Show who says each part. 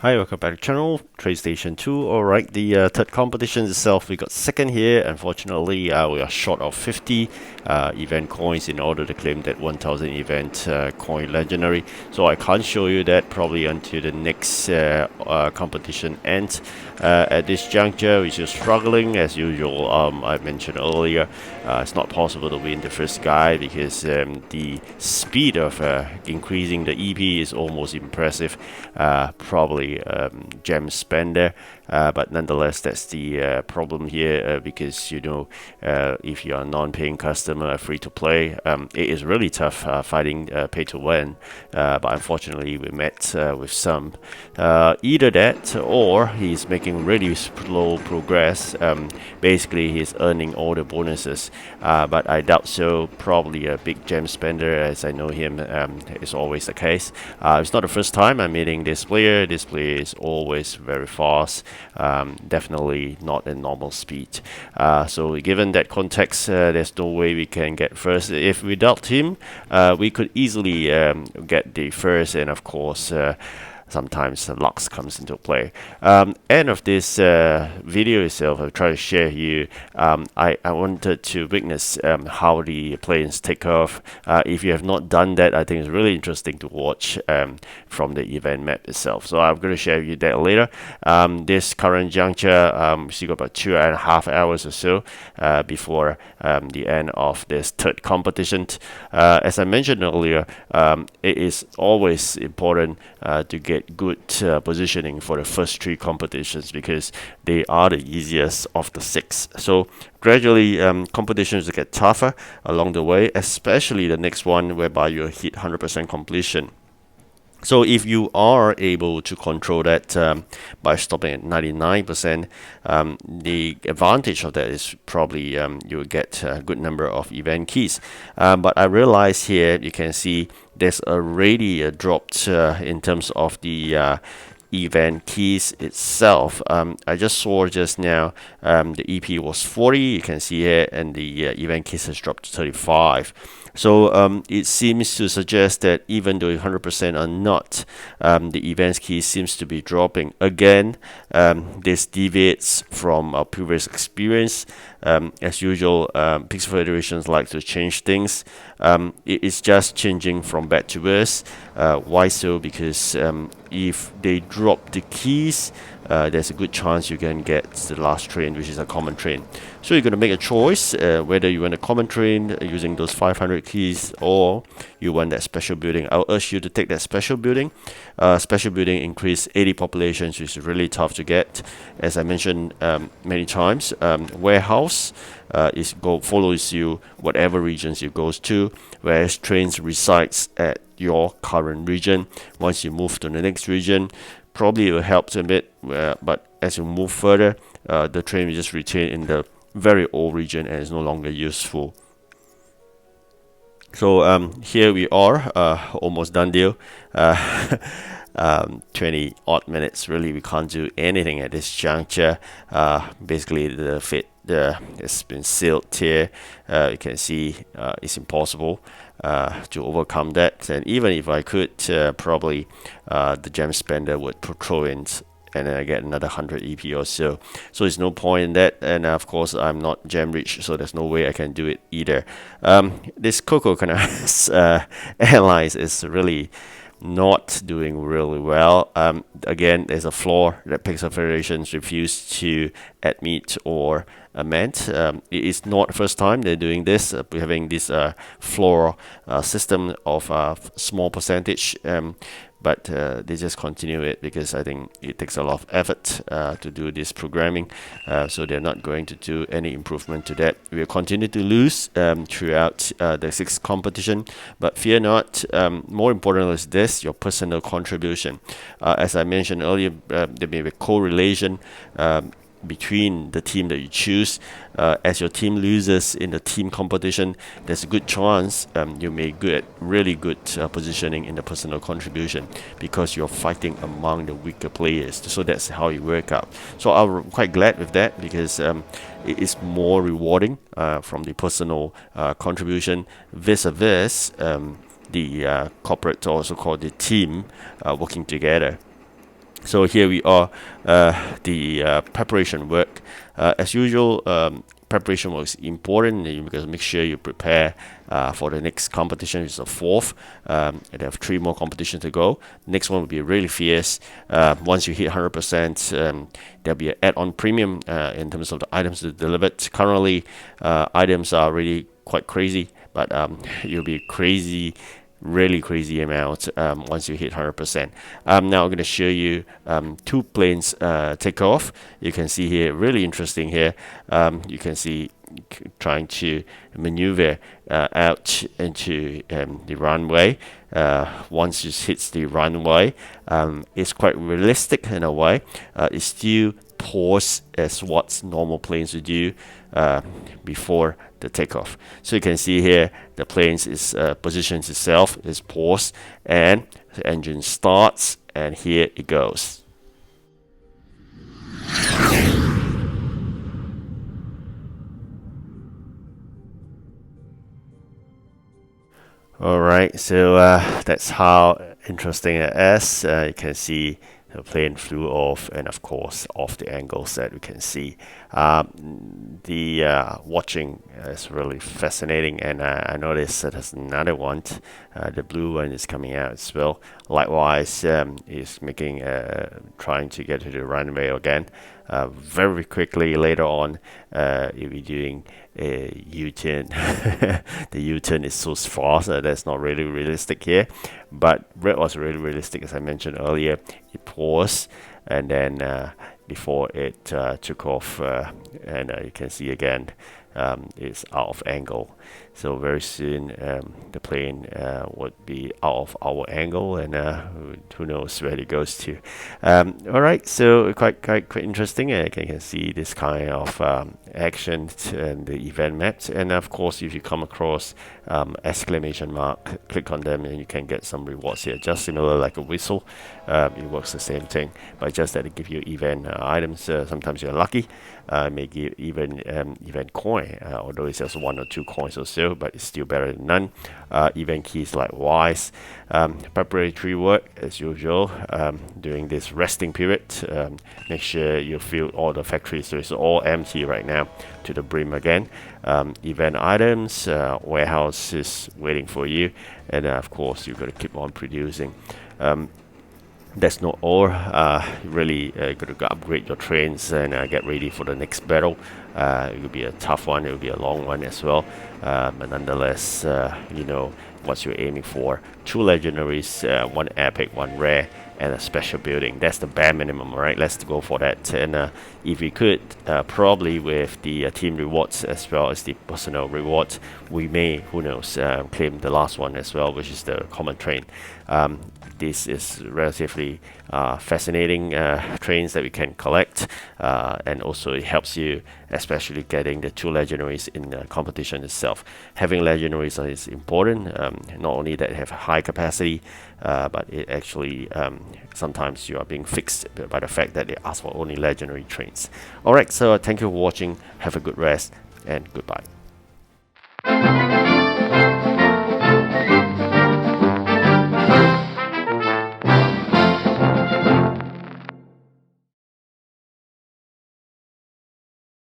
Speaker 1: Hi, welcome back to the channel, TrainStation2. Alright, the third competition itself, we got second here. Unfortunately, we are short of 50 event coins in order to claim that 1000 event coin legendary. So I can't show you that probably until the next competition ends. At this juncture, we're still struggling as usual. I mentioned earlier, it's not possible to win the first guy because the speed of increasing the EP is almost impressive. Probably gem spender, but nonetheless that's the problem here, because if you are a non-paying customer, free to play, it is really tough fighting pay to win, but unfortunately we met with some either that or he's making really slow progress. Basically he's earning all the bonuses, but I doubt so. Probably a big gem spender, as I know him is always the case. It's not the first time I'm meeting this player. This player is always very fast, definitely not at normal speed. So given that context, there's no way we can get first. If without him, we could easily get the first, and of course sometimes luck comes into play. End of this video itself, I'll try to share here. I wanted to witness how the planes take off. If you have not done that, I think it's really interesting to watch from the event map itself. So I'm going to share with you that later. This current juncture, we still got about 2.5 hours or so before the end of this third competition. As I mentioned earlier, it is always important to get good positioning for the first 3 competitions because they are the easiest of the 6. So gradually competitions will get tougher along the way, especially the next one whereby you hit 100% completion. So if you are able to control that by stopping at 99%, the advantage of that is probably you will get a good number of event keys. But I realize here you can see there's already dropped in terms of the event keys itself. I just saw just now the EP was 40, you can see here, and the event keys has dropped to 35. So it seems to suggest that even though 100% are not, the events key seems to be dropping. Again, this deviates from our previous experience. As usual, Pixel Federations like to change things. It is just changing from bad to worse. Why so? Because if they drop the keys, there's a good chance you can get the last train, which is a common train. So you're going to make a choice whether you want a common train using those 500 keys or you want that special building. I'll urge you to take that special building. Special building increase 80 populations, which is really tough to get. As I mentioned many times, warehouse follows you whatever regions you goes to, whereas trains resides at your current region. Once you move to the next region, probably it will help a bit, but as you move further, the train will just retain in the very old region and is no longer useful. So here we are, almost done deal. 20 odd minutes, really we can't do anything at this juncture. Basically the fate has been sealed here. You can see it's impossible to overcome that, and even if I could, probably the gem spender would throw in and then I get another 100 EP or so. So there's no point in that, and of course I'm not gem rich, so there's no way I can do it either. This Coco Airlines is really not doing really well. Again, there's a flaw that Pixel Federations refuse to admit or amend. It is not the first time they're doing this. We're having this floor system of small percentage, but they just continue it because I think it takes a lot of effort to do this programming, so they're not going to do any improvement to that. We'll continue to lose throughout the 6th competition, but fear not. More important is this, your personal contribution. As I mentioned earlier, there may be a correlation between the team that you choose. As your team loses in the team competition, there's a good chance you may get really good positioning in the personal contribution because you're fighting among the weaker players. So that's how you work out. So I'm quite glad with that because it is more rewarding from the personal contribution vis-a-vis the corporate, also called the team, working together. So here we are, the preparation work. As usual, preparation work is important. You gotta make sure you prepare for the next competition, which is the fourth. And they have 3 more competitions to go. Next one will be really fierce. Once you hit 100%, there'll be an add-on premium in terms of the items delivered. Currently, items are really quite crazy, but you'll be crazy, really crazy amount once you hit 100%. Now I'm going to show you 2 planes take off. You can see here, really interesting here. You can see trying to maneuver out into the runway. Once it hits the runway, it's quite realistic in a way. It's still pause as what normal planes would do before the takeoff. So you can see here the plane is positions itself, is paused, and the engine starts, and here it goes. Alright, so that's how interesting it is. You can see the plane flew off, and of course off the angles that we can see. The watching is really fascinating, and I noticed that there's another one. The blue one is coming out as well. Likewise, is making trying to get to the runway again. Very quickly later on, you'll be doing a U-turn. The U-turn is so fast that's not really realistic here, but red was really realistic, as I mentioned earlier. It paused, and then before it took off, and you can see again it's out of angle. So very soon the plane would be out of our angle, and who knows where it goes to. All right, so quite interesting. You can see this kind of action and the event maps, and of course if you come across exclamation mark, click on them and you can get some rewards here, just similar like a whistle. It works the same thing, but just that it give you event items. Sometimes you're lucky, may give even event coin, although it's just 1 or 2 coins or so, but it's still better than none. Event keys likewise. Preparatory work as usual during this resting period. Make sure you fill all the factories, so it's all empty right now to the brim again. Event items, warehouse is waiting for you, and of course you've got to keep on producing. That's not all. Really got to upgrade your trains and get ready for the next battle. It will be a tough one, it will be a long one as well, but nonetheless, you know what you're aiming for. 2 legendaries, 1 epic, 1 rare, and a special building. That's the bare minimum, right? Let's go for that. And if we could, probably with the team rewards as well as the personal rewards, we may, who knows, claim the last one as well, which is the common train. This is relatively fascinating trains that we can collect, and also it helps you, especially getting the 2 legendaries in the competition itself. Having legendaries is important. Not only that they have high capacity, but it actually sometimes you are being fixed by the fact that they ask for only legendary trains. Alright, so thank you for watching. Have a good rest, and goodbye.